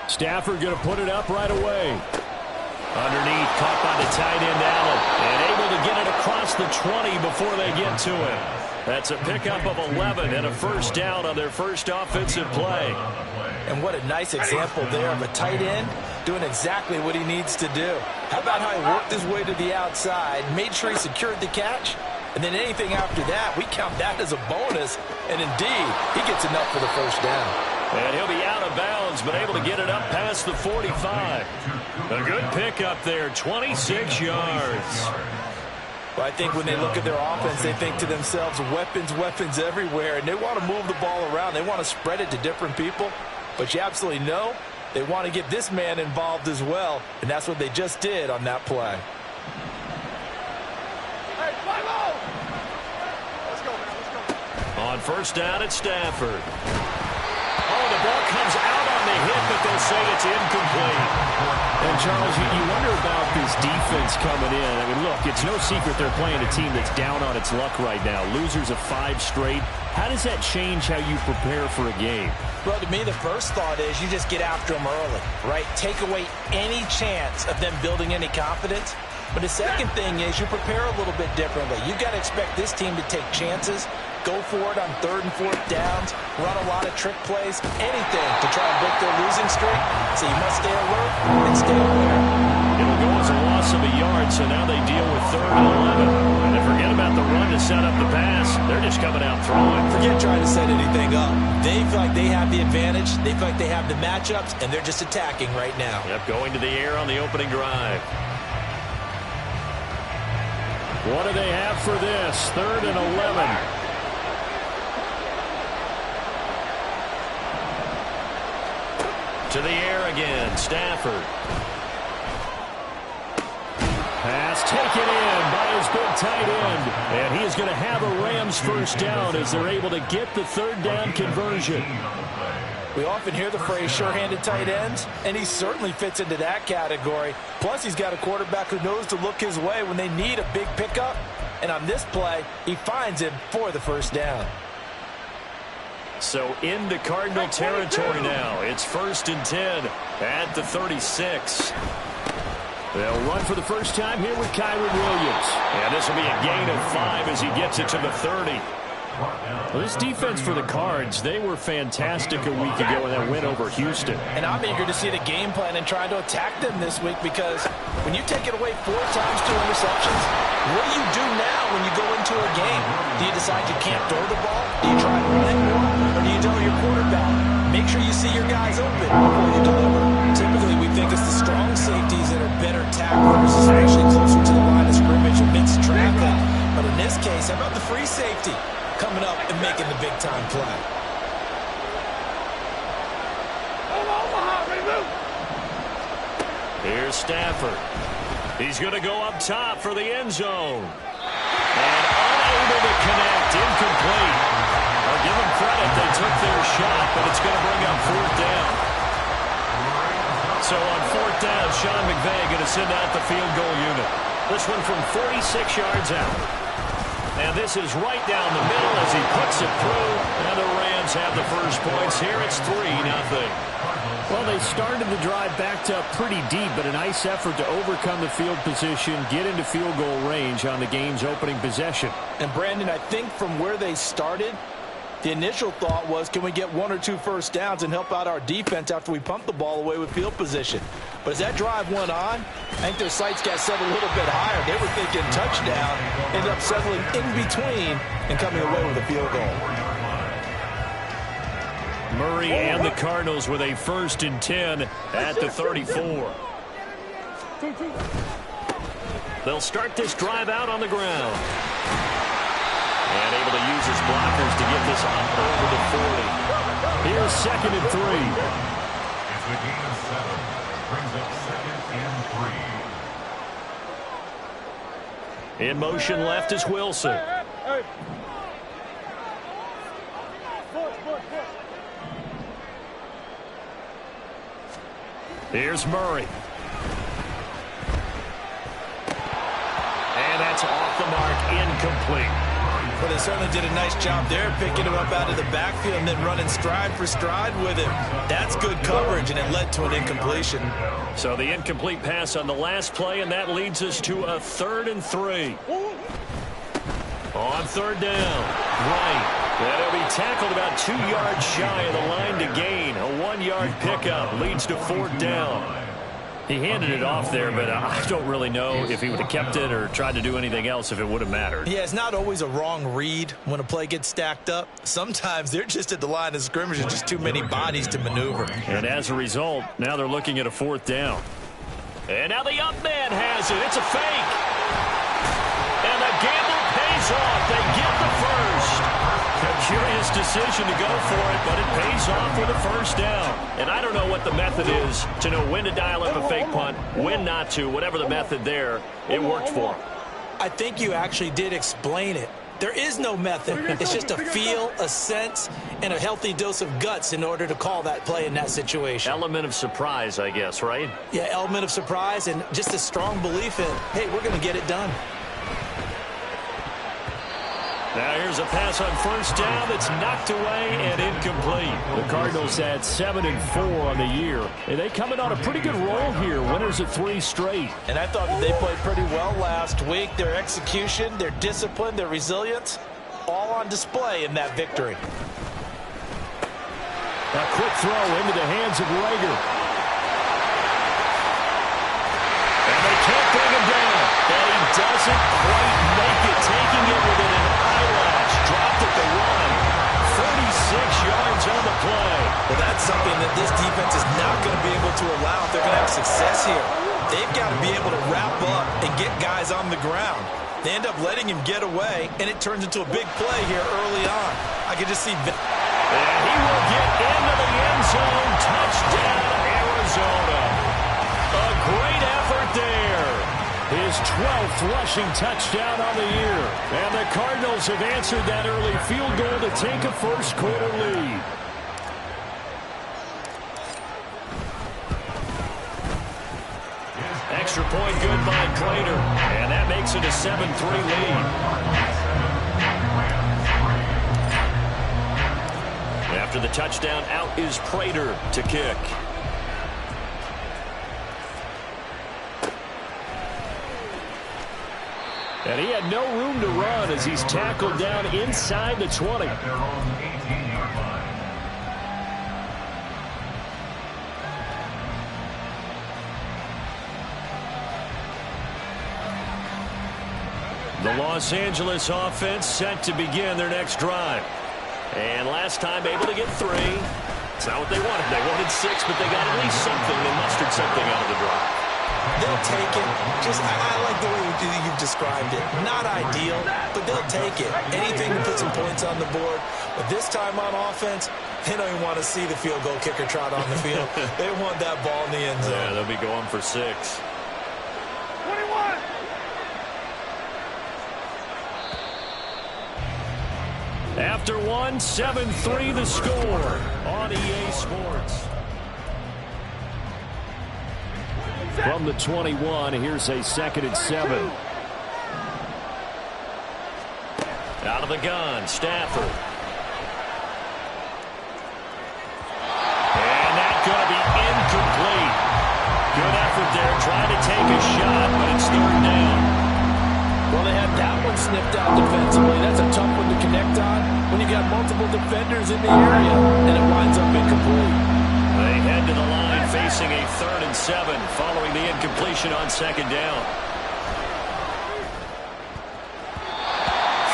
Stafford going to put it up right away. Underneath, caught by the tight end Allen, and able to get it across the 20 before they get to it. That's a pickup of 11 and a first down on their first offensive play. And what a nice example there of a tight end doing exactly what he needs to do. How about how he worked his way to the outside, made sure he secured the catch, and then anything after that, we count that as a bonus. And indeed, he gets enough for the first down. And he'll be out of bounds, but able to get it up past the 45. A good pickup there, 26 yards. Well, I think when they look at their offense, they think to themselves, weapons, weapons everywhere, and they want to move the ball around. They want to spread it to different people, but you absolutely know they want to get this man involved as well, and that's what they just did on that play. Hey, let's go, man, let's go. On first down, it's Stafford. Oh, the ball comes out on the hit, but they'll say it's incomplete. And, Charles, you wonder about this defense coming in. I mean, look, it's no secret they're playing a team that's down on its luck right now. Losers of 5 straight. How does that change how you prepare for a game? Well, to me, the first thought is you just get after them early, right? Take away any chance of them building any confidence. But the second thing is you prepare a little bit differently. You've got to expect this team to take chances, go for it on 3rd and 4th downs, run a lot of trick plays, anything to try and break their losing streak. So you must stay alert and stay aware. It'll go as a loss of a yard, so now they deal with 3rd and 11. And forget about the run to set up the pass. They're just coming out throwing. Forget trying to set anything up. They feel like they have the advantage. They feel like they have the matchups, and they're just attacking right now. Yep, going to the air on the opening drive. What do they have for this? 3rd and 11. To the air again, Stafford. Pass taken in by his big tight end. And he is going to have a Rams first down as they're able to get the 3rd down conversion. We often hear the phrase sure-handed tight ends, and he certainly fits into that category. Plus, he's got a quarterback who knows to look his way when they need a big pickup. And on this play, he finds him for the first down. So into Cardinal territory now. It's 1st and 10 at the 36. They'll run for the first time here with Kyren Williams. And this will be a gain of 5 as he gets it to the 30. Well, this defense for the Cards, they were fantastic a week ago in that win over Houston. And I'm eager to see the game plan and trying to attack them this week, because when you take it away 4 times, 2 interceptions, what do you do now when you go into a game? Do you decide you can't throw the ball? Do you try to run it more? Or do you tell your quarterback, make sure you see your guys open before you deliver? Typically, we think it's the strong safeties that are better tacklers, especially closer to the line of scrimmage amidst traffic. But in this case, how about the free safety coming up and making the big-time play? Here's Stafford. He's going to go up top for the end zone. And unable to connect, incomplete. I'll give them credit, they took their shot, but it's going to bring up 4th down. So on 4th down, Sean McVay going to send out the field goal unit. This one from 46 yards out. And this is right down the middle as he puts it through. And the Rams have the first points here. It's 3-0. Well, they started the drive backed up pretty deep, but a nice effort to overcome the field position, get into field goal range on the game's opening possession. And, Brandon, I think from where they started, the initial thought was, can we get 1 or 2 first downs and help out our defense after we pump the ball away with field position? But as that drive went on, I think their sights got set a little bit higher. They were thinking touchdown, ended up settling in between and coming away with a field goal. Murray and the Cardinals with a 1st and 10 at the 34. They'll start this drive out on the ground. And able to use his blockers to get this up over the 40. Here's 2nd and 3. It's a gain of 7. Brings up 2nd and 3. In motion left is Wilson. Here's Murray. And that's off the mark, incomplete. Well, they certainly did a nice job there, picking him up out of the backfield and then running stride for stride with him. That's good coverage, and it led to an incompletion. So the incomplete pass on the last play, and that leads us to a 3rd and 3. On 3rd down, right. And he'll be tackled about 2 yards shy of the line to gain. A 1-yard pickup leads to 4th down. He handed it off there, but I don't really know if he would have kept it or tried to do anything else if it would have mattered. Yeah, it's not always a wrong read when a play gets stacked up. Sometimes they're just at the line of scrimmage and just too many bodies to maneuver. And as a result, now they're looking at a 4th down. And now the up man has it. It's a fake. And the gamble pays off. They get the first. A curious decision to go for it, but it pays off with a 1st down. And I don't know what the method is to know when to dial up a fake punt, when not to. Whatever the method there, it worked for him. I think you actually did explain it. There is no method. It's just a feel, a sense, and a healthy dose of guts in order to call that play in that situation. Element of surprise, I guess, right? Yeah, element of surprise and just a strong belief in, hey, we're going to get it done. Now here's a pass on 1st down that's knocked away and incomplete. The Cardinals had 7 and 4 on the year. And they coming on a pretty good roll here. Winners of 3 straight. And I thought that they played pretty well last week. Their execution, their discipline, their resilience, all on display in that victory. A quick throw into the hands of Rager. And they can't bring him down. And he doesn't quite make it, taking it within an eyelash. Dropped at the 1. 46 yards on the play. Well, that's something that this defense is not going to be able to allow if they're going to have success here. They've got to be able to wrap up and get guys on the ground. They end up letting him get away, and it turns into a big play here early on. I could just see... And he will get into the end zone. Touchdown, Arizona. A great effort there. His 12th rushing touchdown on the year. And the Cardinals have answered that early field goal to take a first-quarter lead. Extra point good by Prater. And that makes it a 7-3 lead. After the touchdown, out is Prater to kick. And he had no room to run as he's tackled down inside the 20. At their own 18-yard line. The Los Angeles offense set to begin their next drive. And last time able to get 3. It's not what they wanted. They wanted 6, but they got at least something. They mustered something out of the drive. They'll take it. I like the way you've described it. Not ideal, but they'll take it. Anything to put some points on the board. But this time on offense, they don't even want to see the field goal kicker trot on the field. They want that ball in the end zone. Yeah, they'll be going for 6. 21. After 1, 7-3 the score on EA Sports. From the 21, here's a 2nd and 7. Out of the gun, Stafford. And that's going to be incomplete. Good effort there, trying to take a shot, but it's 3rd down. Well, they had that one snipped out defensively. That's a tough one to connect on when you got multiple defenders in the area, and it winds up incomplete. They head to the line facing a 3rd and 7 following the incompletion on 2nd down.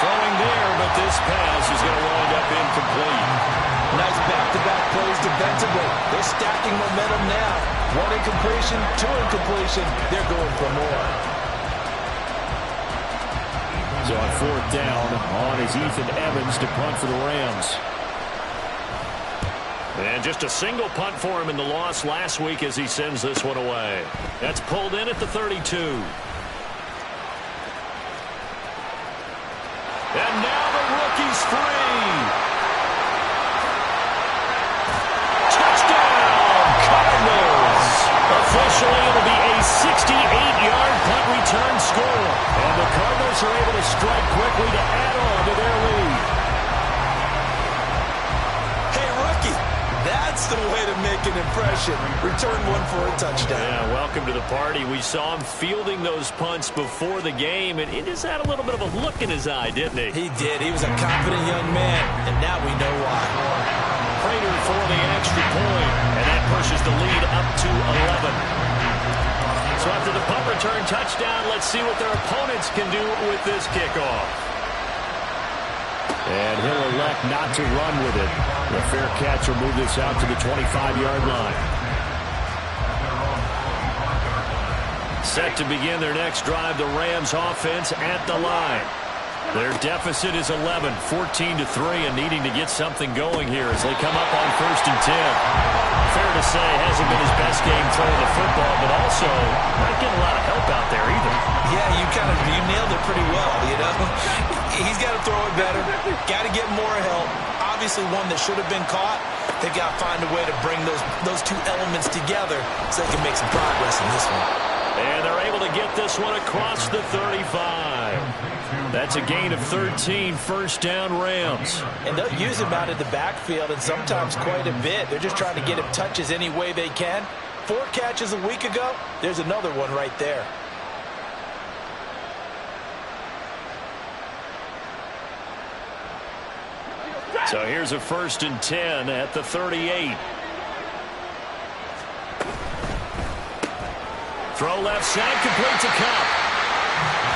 Throwing there, but this pass is going to wind up incomplete. Nice back-to-back plays defensively. They're stacking momentum now. 1 incompletion, 2 incompletion. They're going for more. So on 4th down, on is Ethan Evans to punt for the Rams. And just a single punt for him in the loss last week as he sends this one away. That's pulled in at the 32. And now the rookie's free. Touchdown, Cardinals. Officially, it'll be a 68-yard punt return. return score. And the Cardinals are able to strike quickly to add on to their lead. Hey, rookie, that's the way to make an impression. Return one for a touchdown. Yeah, welcome to the party. We saw him fielding those punts before the game, and he just had a little bit of a look in his eye, didn't he? He did. He was a confident young man, and now we know why. Prater for the extra point, and that pushes the lead up to 11. So after the punt return touchdown, let's see what their opponents can do with this kickoff. And he'll elect not to run with it. The fair catch will move this out to the 25-yard line. Set to begin their next drive, the Rams offense at the line. Their deficit is 11, 14-3, and needing to get something going here as they come up on 1st and 10. Fair to say, hasn't been his best game throwing the football, but also not getting a lot of help out there either. Yeah, you nailed it pretty well, you know. He's got to throw it better, got to get more help. Obviously one that should have been caught. They've got to find a way to bring those two elements together so they can make some progress in this one. And they're able to get this one across the 35. That's a gain of 13, first down Rams. And they'll use him out in the backfield, and sometimes quite a bit. They're just trying to get him touches any way they can. 4 catches a week ago, there's another one right there. So here's a 1st and 10 at the 38. Throw left side, complete to Kupp.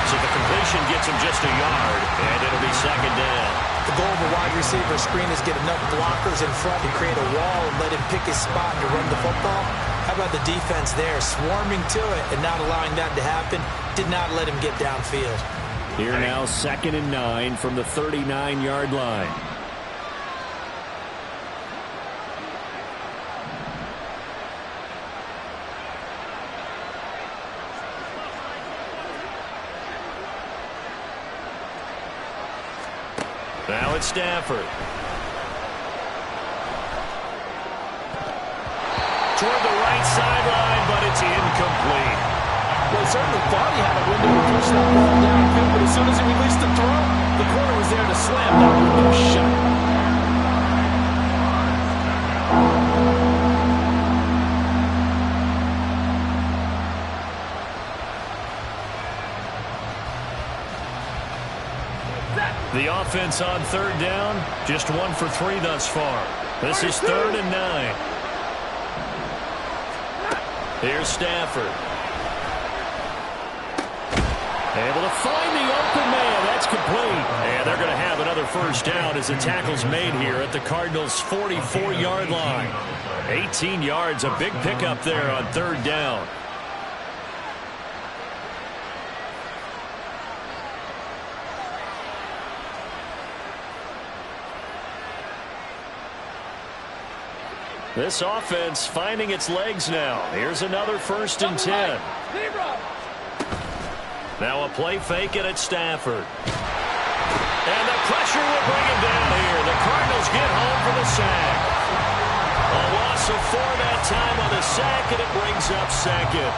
So the completion gets him just a yard, and it'll be 2nd down. The goal of a wide receiver screen is get enough blockers in front to create a wall and let him pick his spot to run the football. How about the defense there, swarming to it and not allowing that to happen? Did not let him get downfield. Here now, 2nd and 9 from the 39-yard line. Now it's Stafford. Toward the right sideline, but it's incomplete. Well, he certainly thought he had a window to push that ball downfield, but as soon as he released the throw, the corner was there to slam that window shut. The offense on 3rd down, just 1 for 3 thus far. This is 3rd and 9. Here's Stafford. Able to find the open man. That's complete. And they're going to have another first down as the tackle's made here at the Cardinals' 44-yard line. 18 yards, a big pickup there on 3rd down. This offense finding its legs now. Here's another 1st and 10. Now a play fake, and it's Stafford. And the pressure will bring him down here. The Cardinals get home for the sack. A loss of 4 that time on the sack, and it brings up 2nd.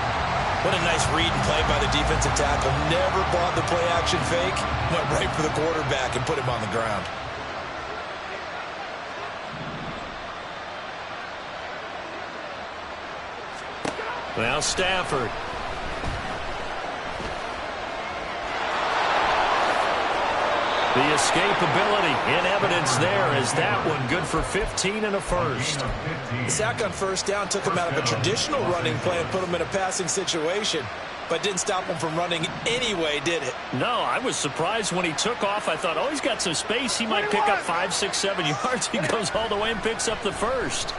What a nice read and play by the defensive tackle. Never bought the play action fake. Went right for the quarterback and put him on the ground. Now Stafford. The escapability in evidence there as that one good for 15 and a first. The sack on 1st down took him out of a traditional running play and put him in a passing situation, but didn't stop him from running anyway, did it? No, I was surprised when he took off. I thought, oh, he's got some space. He might pick up 5, 6, 7 yards. He goes all the way and picks up the first.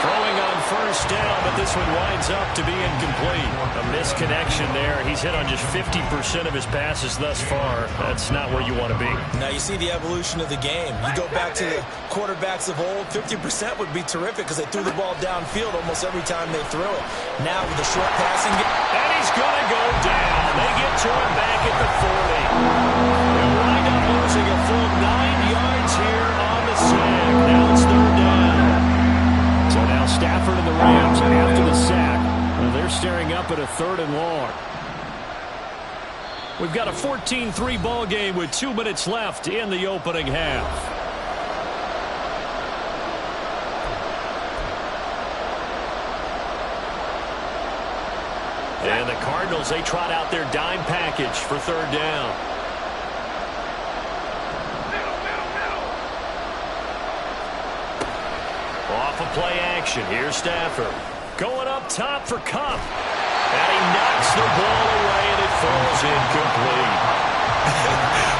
Throwing on 1st down, but this one winds up to be incomplete. A misconnection there. He's hit on just 50% of his passes thus far. That's not where you want to be. Now you see the evolution of the game. You go back to the quarterbacks of old, 50% would be terrific because they threw the ball downfield almost every time they threw it. Now with the short passing game. And he's going to go down. They get to him back at the 40. They'll wind up losing a full 9 yards here on the sack. Now it's 3rd down. So now Stafford and the Rams, after the sack, they're staring up at a 3rd and long. We've got a 14-3 ball game with 2 minutes left in the opening half. And the Cardinals, they trot out their dime package for 3rd down. Off of play action. Here's Stafford. Going up top for Kupp. And he knocks the ball away, and it falls incomplete.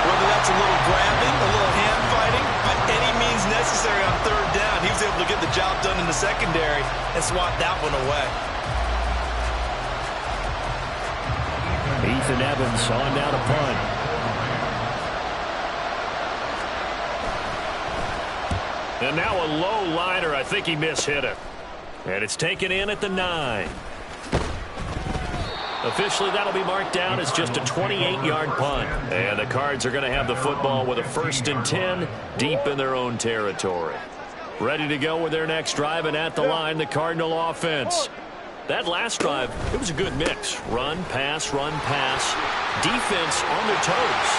Whether that's a little grabbing, a little hand fighting, by any means necessary on 3rd down, he was able to get the job done in the secondary and swat that one away. Ethan Evans on down to punt. And now a low liner. I think he mishit it. And it's taken in at the 9. Officially, that'll be marked down as just a 28-yard punt. And the Cards are going to have the football with a 1st and 10 deep in their own territory. Ready to go with their next drive, and at the line, the Cardinal offense. That last drive, it was a good mix. Run, pass, defense on their toes.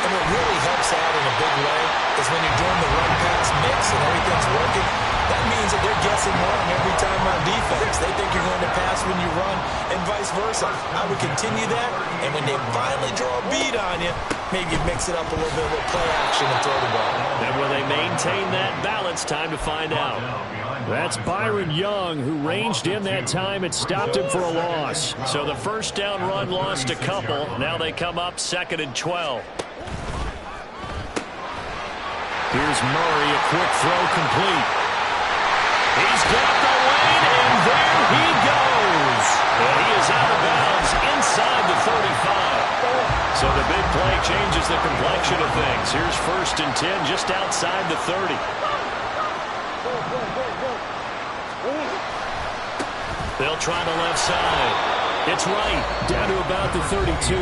And what really helps out in a big way is when you're doing the run-pass mix and everything's working, that means that they're guessing wrong every time on defense. They think you're going to pass when you run and vice versa. I would continue that, and when they finally draw a beat on you, maybe you mix it up a little bit with play action and throw the ball. And will they maintain that balance? Time to find out. That's Byron Young, who ranged in that time. It stopped him for a loss. So the 1st down run lost a couple. Now they come up 2nd and 12. Here's Murray, a quick throw complete. He's got the lane, and there he goes. And he is out of bounds inside the 35. So the big play changes the complexion of things. Here's 1st and 10 just outside the 30. They'll try the left side. It's right, down to about the 32.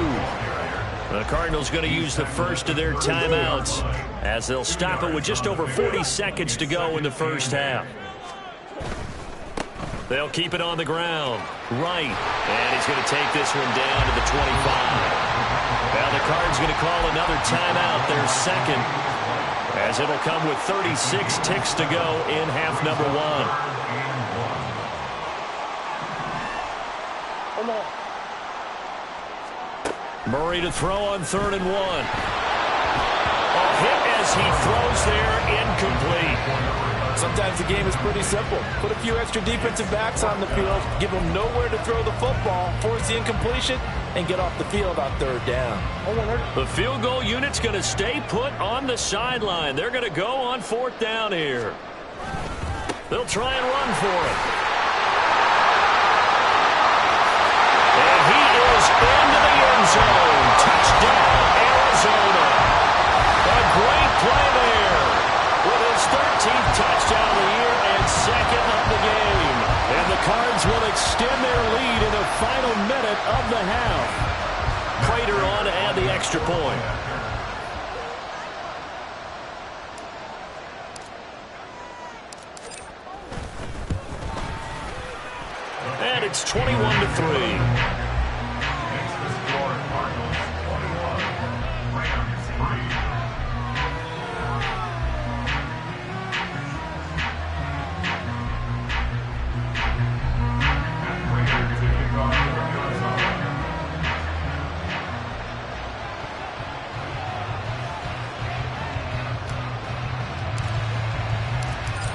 The Cardinals going to use the first of their timeouts as they'll stop it with just over 40 seconds to go in the 1st half. They'll keep it on the ground. Right. And he's going to take this one down to the 25. Now the Cards going to call another timeout, their 2nd, as it'll come with 36 ticks to go in half number 1. Murray to throw on 3rd and 1. A hit as he throws there, incomplete. Sometimes the game is pretty simple. Put a few extra defensive backs on the field, give them nowhere to throw the football, force the incompletion, and get off the field on 3rd down. The field goal unit's going to stay put on the sideline. They're going to go on 4th down here. They'll try and run for it. And he is into the end zone. Touchdown, Arizona. A great play there with his 13th touchdown of the year and 2nd of the game. And the Cards will extend their lead in the final minute of the half. Prater on to add the extra point. And it's 21-3.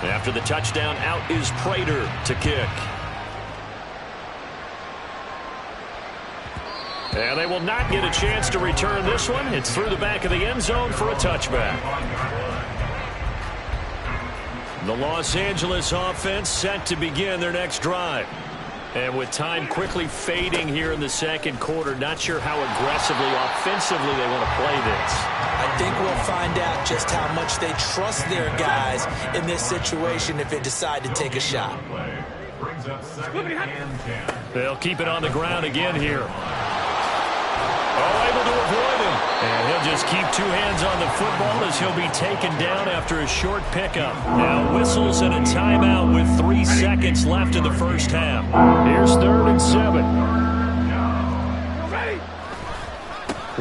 After the touchdown, out is Prater to kick. And they will not get a chance to return this one. It's through the back of the end zone for a touchback. The Los Angeles offense set to begin their next drive. And with time quickly fading here in the 2nd quarter, not sure how aggressively, offensively they want to play this. I think we'll find out just how much they trust their guys in this situation if they decide to take a shot. They'll keep it on the ground again here. Oh, able to avoid him. And he'll They'll just keep two hands on the football as he'll be taken down after a short pickup. Now whistles and a timeout with 3 seconds left in the first half. Here's 3rd and 7.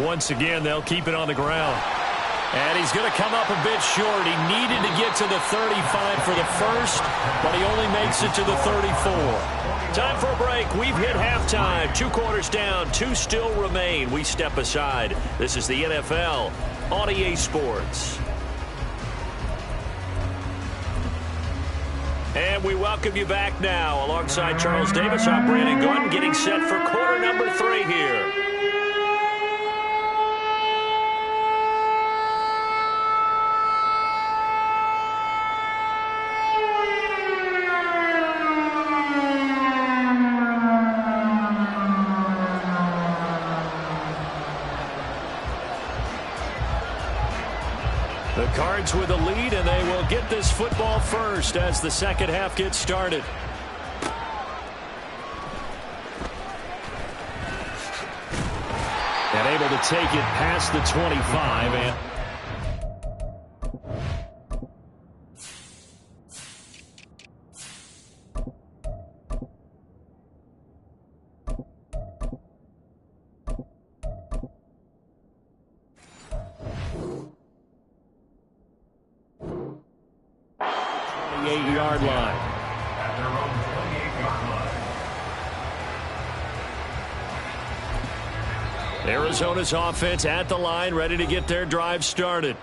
Once again, they'll keep it on the ground. And he's going to come up a bit short. He needed to get to the 35 for the first, but he only makes it to the 34. Time for a break. We've hit halftime. 2 quarters down. 2 still remain. We step aside. This is the NFL on EA Sports. And we welcome you back now. Alongside Charles Davis, I'm Brandon Gordon, getting set for quarter number 3 here. The Cards with a lead, and they will get this football first as the second half gets started. And able to take it past the 25 and yard line. At their own 28-yard line. Arizona's offense at the line, ready to get their drive started.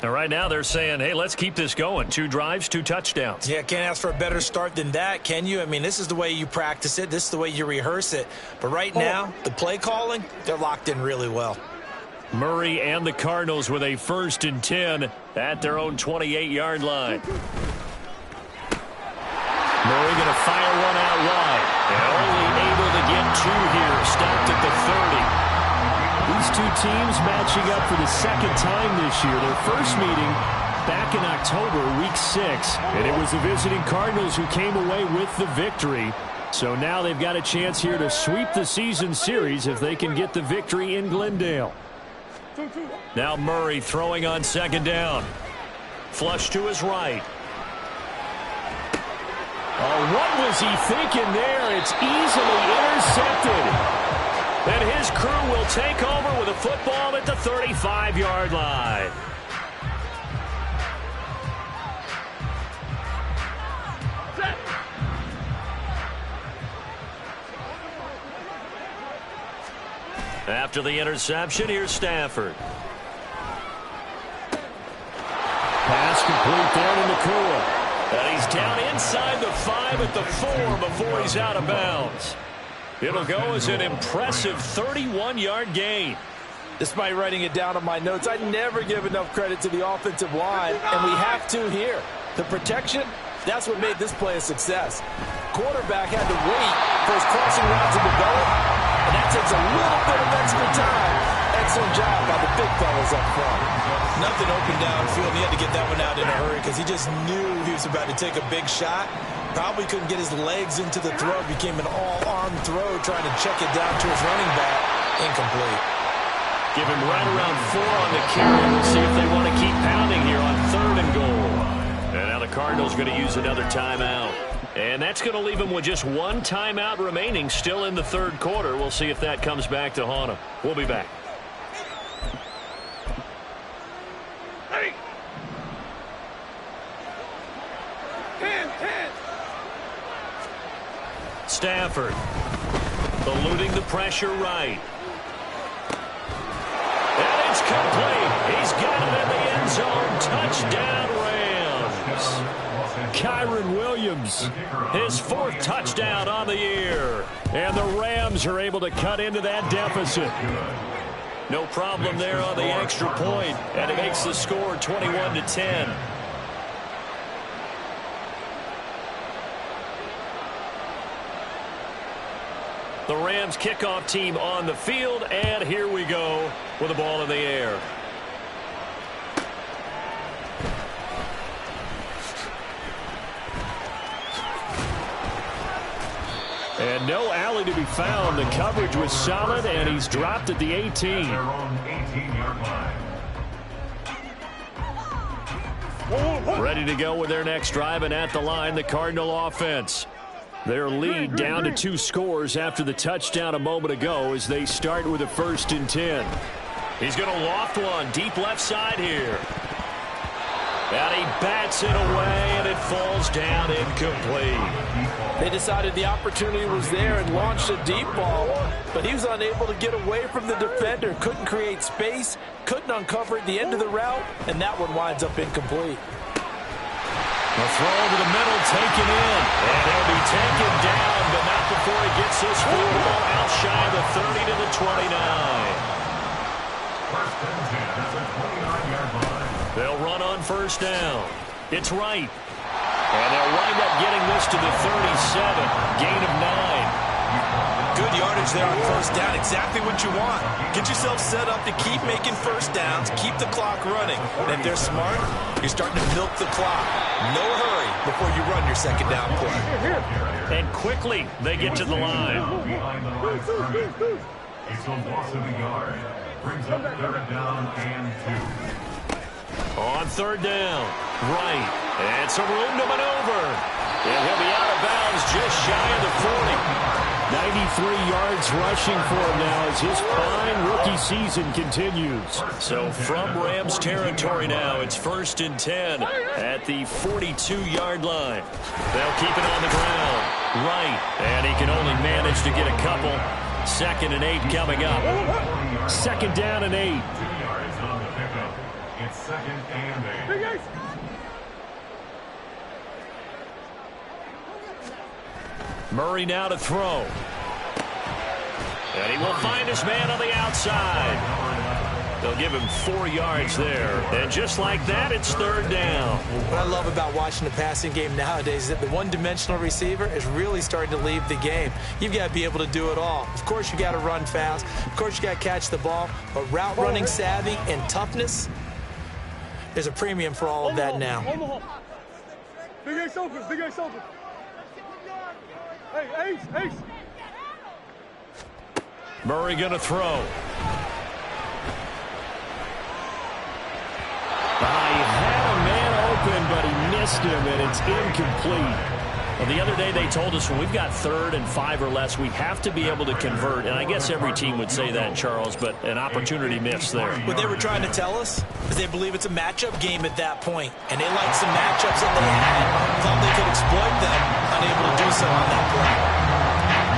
And right now they're saying, hey, let's keep this going. 2 drives, 2 touchdowns. Yeah, can't ask for a better start than that, can you? I mean, this is the way you practice it. This is the way you rehearse it. But right now, the play calling, they're locked in really well. Murray and the Cardinals with a 1st and 10 at their own 28-yard line. Murray going to fire one out wide. And only able to get 2 here. Stopped at the 30. These 2 teams matching up for the second time this year. Their first meeting back in October, week 6. And it was the visiting Cardinals who came away with the victory. So now they've got a chance here to sweep the season series if they can get the victory in Glendale. Now Murray throwing on 2nd down. Flush to his right. Oh, what was he thinking there? It's easily intercepted. And his crew will take over with a football at the 35-yard line. After the interception, here's Stafford. Pass complete down in the core. And he's down inside the 5 at the 4 before he's out of bounds. It'll go as an impressive 31-yard gain. Despite writing it down on my notes, I never give enough credit to the offensive line, and we have to here. The protection, that's what made this play a success. Quarterback had to wait for his crossing route to develop, and that takes a little bit of extra time. Excellent job by the big fellas up front. Nothing open downfield. He had to get that one out in a hurry because he just knew he was about to take a big shot. Probably couldn't get his legs into the throw. Became an all-arm throw trying to check it down to his running back. Incomplete. Give him right around 4 on the carry. We'll see if they want to keep pounding here on 3rd and goal. And now the Cardinals going to use another timeout. And that's going to leave him with just 1 timeout remaining still in the 3rd quarter. We'll see if that comes back to haunt him. We'll be back. Stafford eluding the pressure right. And it's complete. He's got it in the end zone. Touchdown, Rams. Kyren Williams. His 4th touchdown on the year. And the Rams are able to cut into that deficit. No problem there on the extra point. And it makes the score 21-10. The Rams kickoff team on the field, and here we go with the ball in the air. And no alley to be found. The coverage was solid, and he's dropped at the 18. Their own 18-yard line. Ready to go with their next drive, and at the line, the Cardinal offense. Their lead down to 2 scores after the touchdown a moment ago as they start with a 1st and 10. He's going to loft one deep left side here. And he bats it away, and it falls down incomplete. They decided the opportunity was there and launched a deep ball, but he was unable to get away from the defender, couldn't create space, couldn't uncover at the end of the route, and that one winds up incomplete. The throw to the middle, taken in, and he'll be taken down, but not before he gets this field goal out shy of the 30 to the 29. 1st and 10 at the 29-yard line. They'll run on 1st down. It's right. And they'll wind up getting this to the 37, gain of 9. Good yardage there on 1st down, exactly what you want. Get yourself set up to keep making 1st downs, keep the clock running. And if they're smart, you're starting to milk the clock. No hurry before you run your 2nd down play. And quickly, they get to the line. Behind the line of scrimmage. It's a loss of a yard. Brings up 3rd down and 2. On 3rd down, right. And some room to maneuver. And he'll be out of bounds just shy of the 40. 93 yards rushing for him now as his fine rookie season continues. So from Rams territory now, it's 1st and 10 at the 42-yard line. They'll keep it on the ground. Right. And he can only manage to get a couple. 2nd and 8 coming up. 2nd down and 8. 2 yards on the pickup. It's 2nd and 8. Murray now to throw. And he will find his man on the outside. They'll give him 4 yards there. And just like that, it's 3rd down. What I love about watching the passing game nowadays is that the one-dimensional receiver is really starting to leave the game. You've got to be able to do it all. Of course, you got to run fast. Of course, you got to catch the ball. But route running savvy and toughness, there's a premium for all of that now. Big Ace open, Big Ace open. Hey, Ace, Ace. Murray going to throw. He had a man open, but he missed him, and it's incomplete. Well, the other day they told us when we've got 3rd and 5 or less, we have to be able to convert. And I guess every team would say that, Charles, but an opportunity missed there. What they were trying to tell us is they believe it's a matchup game at that point. And they liked some matchups that they had. Thought they could exploit them, unable to do so on that play.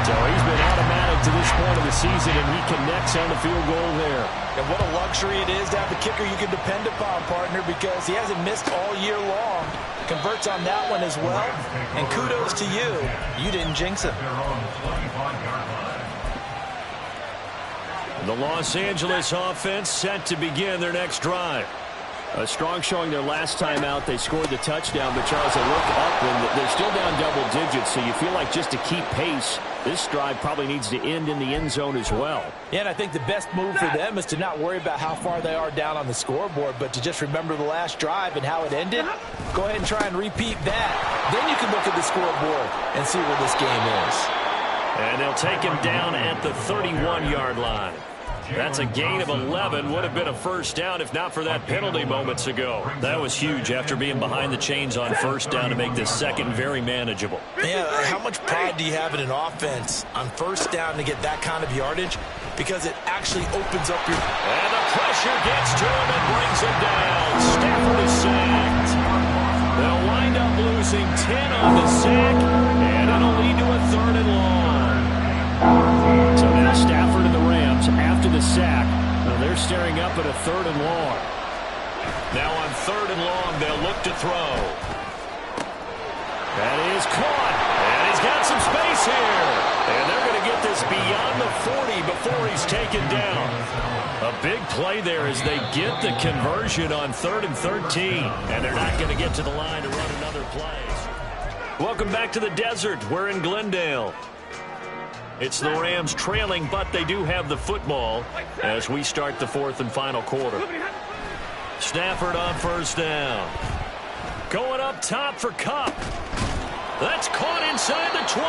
So he's been automatic to this point of the season, and he connects on the field goal there. And what a luxury it is to have a kicker you can depend upon, partner, because he hasn't missed all year long. Converts on that one as well. And kudos to you. You didn't jinx it. The Los Angeles offense set to begin their next drive. A strong showing their last time out. They scored the touchdown, but Charles, they look up and they're still down double digits, so you feel like just to keep pace, this drive probably needs to end in the end zone as well. Yeah, and I think the best move for them is to not worry about how far they are down on the scoreboard, but to just remember the last drive and how it ended. Go ahead and try and repeat that. Then you can look at the scoreboard and see where this game is. And they'll take him down at the 31-yard line. That's a gain of 11. Would have been a 1st down if not for that penalty moments ago. That was huge after being behind the chains on 1st down to make this 2nd very manageable. Yeah, how much pride do you have in an offense on 1st down to get that kind of yardage? Because it actually opens up your... And the pressure gets to him and brings him down. Stafford is sacked. They'll wind up losing 10 on the sack, and it'll lead to a 3rd and long. So now Stafford and the Rams, after the sack, they're staring up at a 3rd and long. Now on 3rd and long, they'll look to throw. That is caught. And he's got some space here. And they're going to get this beyond the 40 before he's taken down. A big play there as they get the conversion on 3rd and 13. And they're not going to get to the line to run another play. Welcome back to the desert. We're in Glendale. It's the Rams trailing, but they do have the football as we start the 4th and final quarter. Stafford on 1st down. Going up top for Kupp. That's caught inside the 20.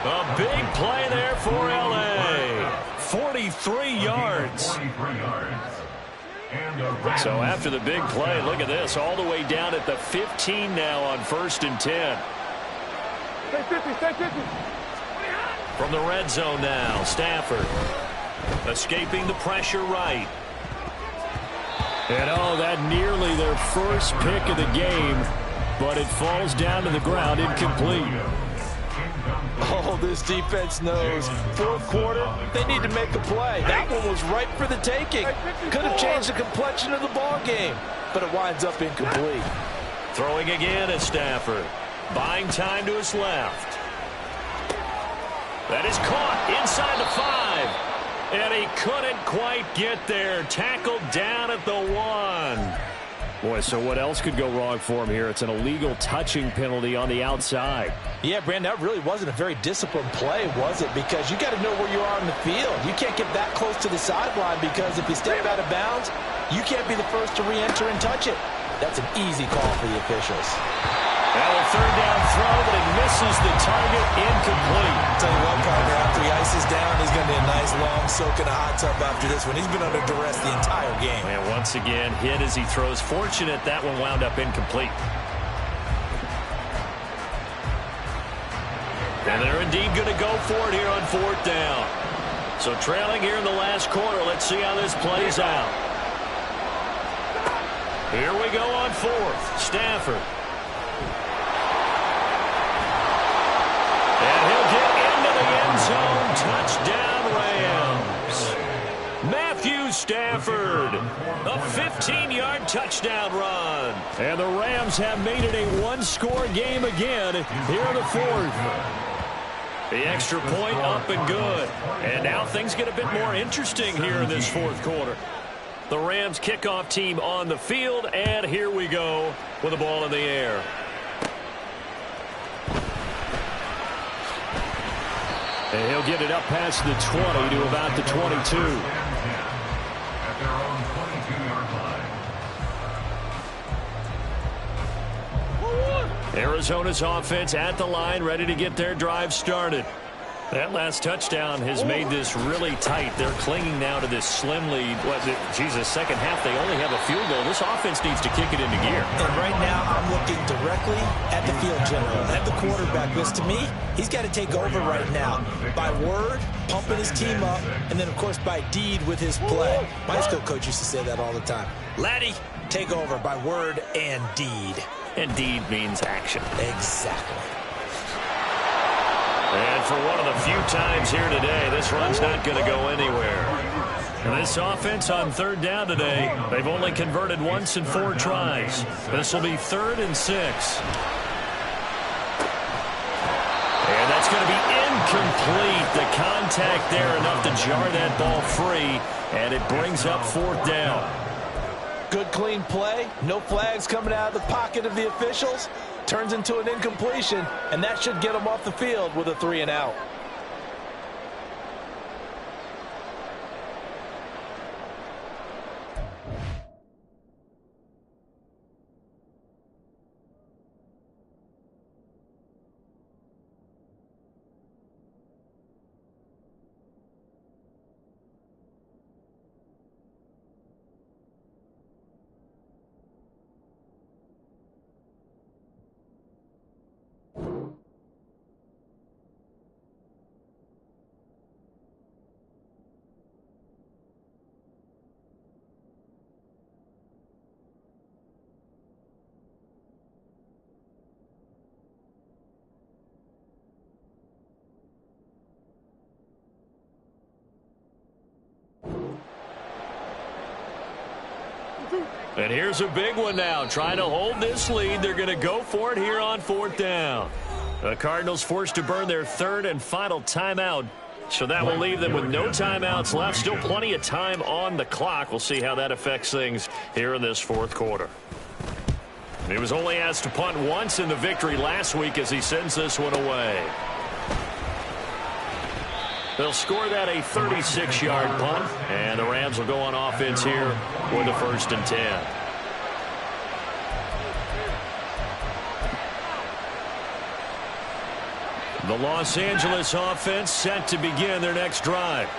A big play there for L.A. 43 yards. 43 yards. So after the big play, look at this, all the way down at the 15 now on 1st and 10. Stay 50, stay 50. From the red zone now, Stafford escaping the pressure right. And that nearly their first pick of the game, but it falls down to the ground incomplete. Oh, this defense knows. Fourth quarter, they need to make a play. That one was ripe for the taking. Could have changed the complexion of the ball game, but it winds up incomplete. Throwing again at Stafford. Buying time to his left. That is caught inside the 5. And he couldn't quite get there. Tackled down at the 1. Boy, so what else could go wrong for him here? It's an illegal touching penalty on the outside. Yeah, Brandon, that really wasn't a very disciplined play, was it? Because you got to know where you are on the field. You can't get that close to the sideline because if you step out of bounds, you can't be the first to re-enter and touch it. That's an easy call for the officials. Now a third down throw, but it misses the target, incomplete. Tell you what, partner, after he ices down, he's going to be a nice long soak in a hot tub after this one. He's been under duress the entire game. And once again, hit as he throws. Fortunate that one wound up incomplete. And they're indeed going to go for it here on 4th down. So trailing here in the last quarter. Let's see how this plays out. Here we go on 4th. Stafford. And he'll get into the end zone. Touchdown, Rams. Matthew Stafford. A 15-yard touchdown run. And the Rams have made it a one-score game again here in the 4th. The extra point up and good. And now things get a bit more interesting here in this 4th quarter. The Rams kickoff team on the field, and here we go with the ball in the air. And he'll get it up past the 20 to about the 22. At their own 22-yard line. Arizona's offense at the line, ready to get their drive started. That last touchdown has made this really tight. They're clinging now to this slim lead. Second half, they only have a field goal. This offense needs to kick it into gear. And right now, I'm looking directly at the field general, at the quarterback, because to me, he's got to take over right now. By word, pumping his team up, and then, of course, by deed with his play. My high school coach used to say that all the time. Laddie, take over by word and deed. And deed means action. Exactly. And for one of the few times here today, this run's not going to go anywhere. And this offense on 3rd down today, they've only converted once in 4 tries. This will be 3rd and 6. And that's going to be incomplete. The contact there enough to jar that ball free, and it brings up 4th down. Good, clean play. No flags coming out of the pocket of the officials. Turns into an incompletion, and that should get them off the field with a 3-and-out. And here's a big one now. Trying to hold this lead. They're going to go for it here on 4th down. The Cardinals forced to burn their 3rd and final timeout. So that will leave them with no timeouts left. Still plenty of time on the clock. We'll see how that affects things here in this 4th quarter. He was only asked to punt once in the victory last week as he sends this one away. They'll score that a 36-yard punt, and the Rams will go on offense here with a 1st and 10. The Los Angeles offense set to begin their next drive.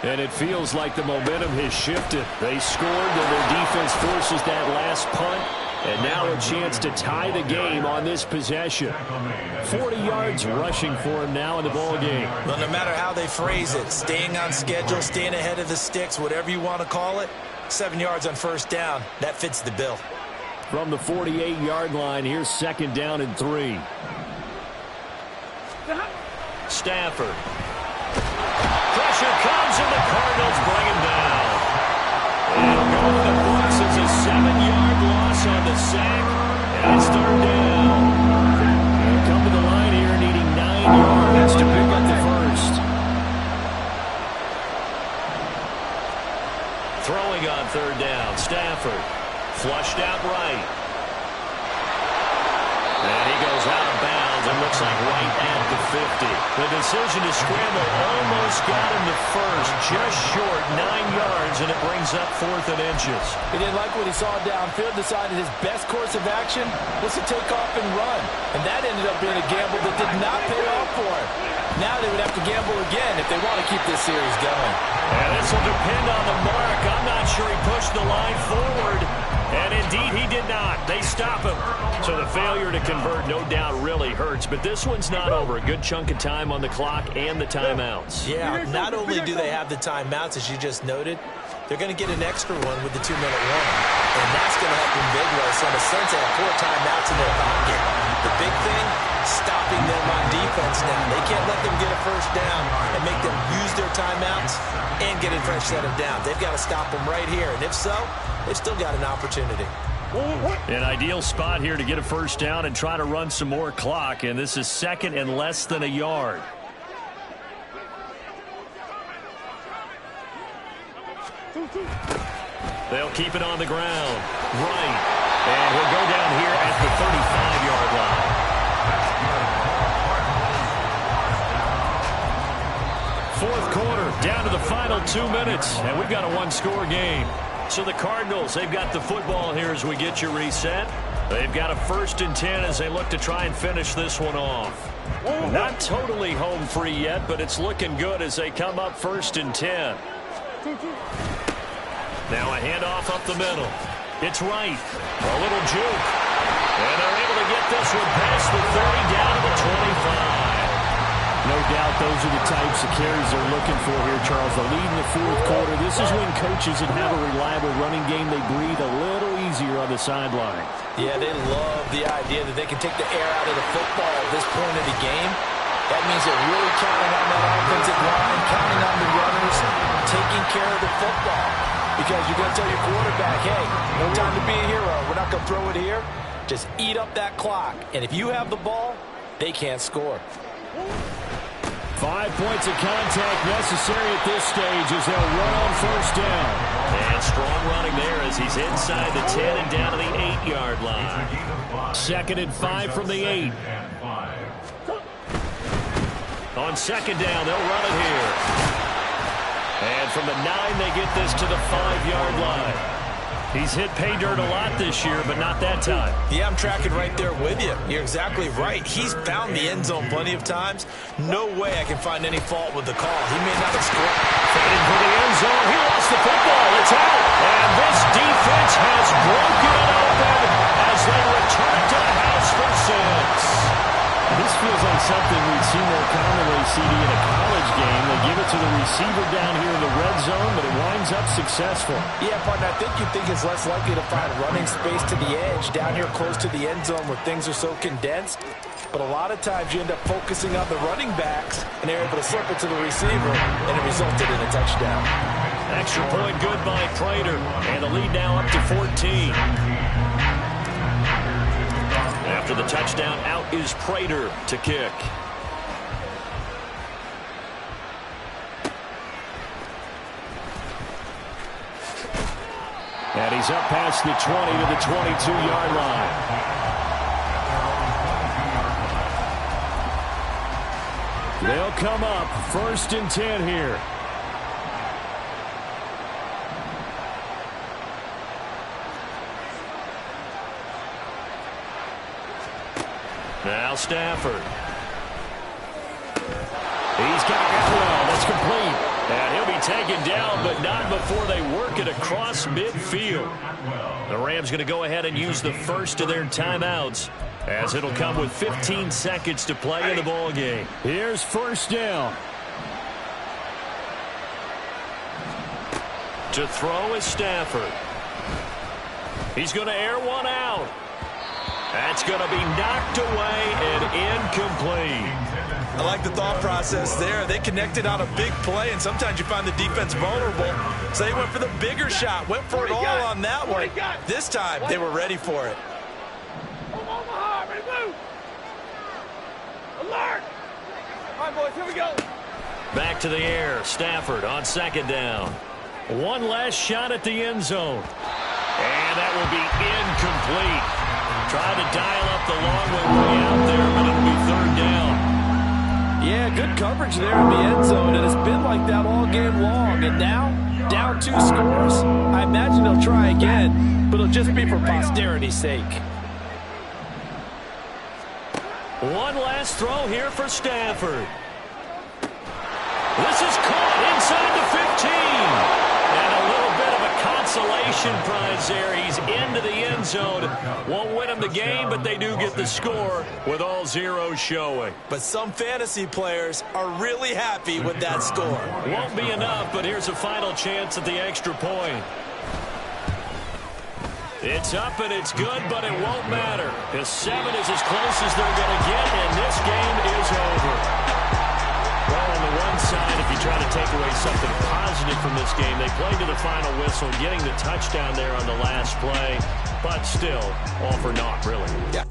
And it feels like the momentum has shifted. They scored, and their defense forces that last punt. And now a chance to tie the game on this possession. 40 yards rushing for him now in the ball game. Well, no matter how they phrase it, staying on schedule, staying ahead of the sticks, whatever you want to call it, 7 yards on first down, that fits the bill. From the 48-yard line, here's 2nd down and 3. Stafford. Pressure comes, and the Cardinals bring him down. It'll go to the books as a 7-yard loss on the sack, and it's 3rd down. They'll come to the line here needing 9 yards to pick up the first. Throwing on 3rd down, Stafford. Flushed out right. And he goes out of bounds and looks like right at the 50. The decision to scramble almost got him the first, just short 9 yards, and it brings up 4th and inches. He didn't like what he saw downfield, decided his best course of action was to take off and run. And that ended up being a gamble that did not pay off for him. Now they would have to gamble again if they want to keep this series going. And this will depend on the mark. I'm not sure he pushed the line forward. And indeed, he did not. They stop him. So the failure to convert, no doubt, really hurts. But this one's not over. A good chunk of time on the clock and the timeouts. Yeah, not only do they have the timeouts, as you just noted, they're going to get an extra one with the 2-minute warning. And that's going to help them big way. So in a sense, they have 4 timeouts in their pocket. The big thing, stopping them on defense now. They can't let them get a first down and make them use their timeouts and get a fresh set of downs. They've got to stop them right here. And if so, they've still got an opportunity. An ideal spot here to get a first down and try to run some more clock. And this is 2nd and less than a yard. They'll keep it on the ground. Right. And he'll go down here at the 35-yard line. Fourth quarter, down to the final 2 minutes, and we've got a one-score game. So the Cardinals, they've got the football here as we get you reset. They've got a 1st and 10 as they look to try and finish this one off. Not totally home free yet, but it's looking good as they come up 1st and 10. Now a handoff up the middle. It's right. A little juke. And they're able to get this one past the 30 down to the 25. No doubt those are the types of carries they're looking for here, Charles. The lead in the 4th quarter. This is when coaches that have a reliable running game, they breathe a little easier on the sideline. Yeah, they love the idea that they can take the air out of the football at this point of the game. That means they're really counting on that offensive line, counting on the runners, taking care of the football. Because you're going to tell your quarterback, hey, no time to be a hero. We're not going to throw it here. Just eat up that clock. And if you have the ball, they can't score. 5 points of contact necessary at this stage as they'll run on 1st down. And strong running there as he's inside the 10 and down to the 8-yard line. 2nd and 5 from the 8. On 2nd down, they'll run it here. And from the 9, they get this to the 5-yard line. He's hit pay dirt a lot this year, but not that time. Yeah, I'm tracking right there with you. You're exactly right. He's found the end zone plenty of times. No way I can find any fault with the call. He may not have scored. Fading for the end zone. He lost the football. It's out. And this defense has broken it open as they return to the house for 6. This feels like something we'd see more commonly, CD, in a college game. They give it to the receiver down here in the red zone, but it winds up successful. Yeah, partner, I think you think it's less likely to find running space to the edge down here close to the end zone where things are so condensed. But a lot of times you end up focusing on the running backs, and they're able to slip it to the receiver, and it resulted in a touchdown. Extra point good by Prater, and the lead now up to 14. After the touchdown, out is Prater to kick. And he's up past the 20 to the 22-yard line. They'll come up 1st and 10 here. Now Stafford. He's got Atwell. That's complete. And he'll be taken down, but not before they work it across midfield. The Rams going to go ahead and use the first of their timeouts, as it'll come with 15 seconds to play in the ball game. Here's first down. To throw is Stafford. He's going to air one out. That's going to be knocked away and incomplete. I like the thought process there. They connected on a big play, and sometimes you find the defense vulnerable. So they went for the bigger shot, went for it all on that one. This time, they were ready for it. Omaha, ready to move. Alert. All right, boys, here we go. Back to the air. Stafford on second down. One last shot at the end zone. And that will be incomplete. Trying to dial up the long way out there, but it'll be third down. Yeah, good coverage there in the end zone, and it's been like that all game long. And now, down 2 scores, I imagine they'll try again, but it'll just be for posterity's sake. One last throw here for Stafford. This is caught inside the 15. And a little bit of a consolation prize there. He's into the end zone. Won't win him the game, but they do get the score with all zeros showing. But some fantasy players are really happy with that score. Won't be enough, but here's a final chance at the extra point. It's up and it's good, but it won't matter. The 7 is as close as they're going to get, and this game is over. Well, on the one side, if you try to take away something positive from this game, they played to the final whistle, getting the touchdown there on the last play, but still, all for naught, really. Yeah.